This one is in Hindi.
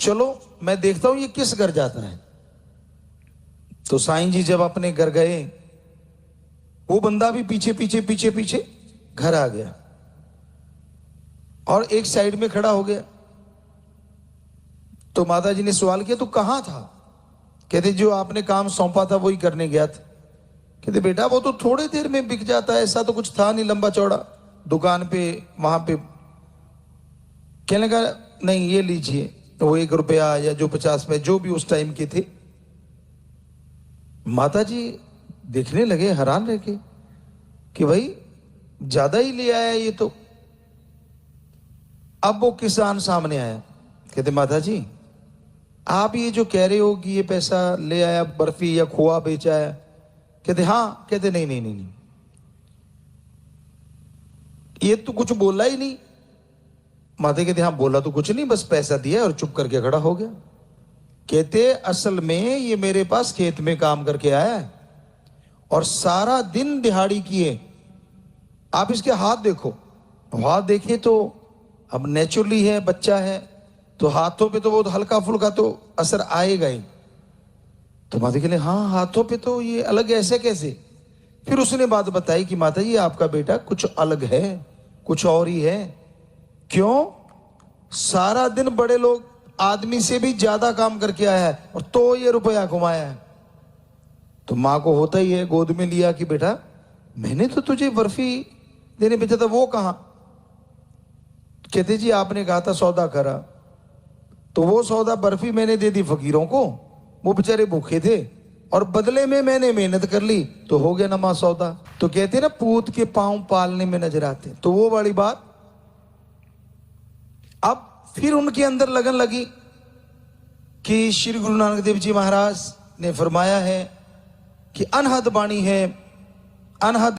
चलो मैं देखता हूं ये किस घर जाता है। तो साईं जी जब अपने घर गए, वो बंदा भी पीछे पीछे पीछे पीछे घर आ गया और एक साइड में खड़ा हो गया। तो माता जी ने सवाल किया, तू कहां था? कहते जो आपने काम सौंपा था वही करने गया था। कहते बेटा वो तो थोड़ी देर में बिक जाता है, ऐसा तो कुछ था नहीं लंबा चौड़ा दुकान पे वहां पे। कहने लगा नहीं ये लीजिए, तो वो 1 रुपया या जो 50 पैसे जो भी उस टाइम के थे। माता जी देखने लगे हैरान रह के कि भाई ज्यादा ही ले आया ये तो। अब वो किसान सामने आया, कहते माता जी आप ये जो कह रहे हो कि ये पैसा ले आया, बर्फी या खोआ बेचा है? कहते हाँ। कहते नहीं नहीं नहीं नहीं, ये तो कुछ बोला ही नहीं। माता कहते हाँ बोला तो कुछ नहीं, बस पैसा दिया और चुप करके खड़ा हो गया। कहते असल में ये मेरे पास खेत में काम करके आया है और सारा दिन दिहाड़ी किए। आप इसके हाथ देखो, हाथ देखे तो अब नेचुरली है, बच्चा है तो हाथों पे तो बहुत हल्का फुल्का तो असर आएगा ही। तो माता कहते हाँ हाथों पे तो ये अलग है, ऐसे कैसे? फिर उसने बात बताई कि माता जी आपका बेटा कुछ अलग है, कुछ और ही है। क्यों? सारा दिन बड़े लोग आदमी से भी ज्यादा काम करके आया है और तो ये रुपया घुमाया है। तो माँ को होता ही है, गोद में लिया कि बेटा मैंने तो तुझे बर्फी देने भेजा था, वो कहां? कहते जी आपने कहा था सौदा करा, तो वो सौदा बर्फी मैंने दे दी फकीरों को, वो बेचारे भूखे थे और बदले में मैंने मेहनत कर ली तो हो गया नमा सौदा। तो कहते ना पूत के पांव पालने में नजर आते, तो वो वाली बात। अब फिर उनके अंदर लगन लगी कि श्री गुरु नानक देव जी महाराज ने फरमाया है कि अनहद बाणी है, अनहद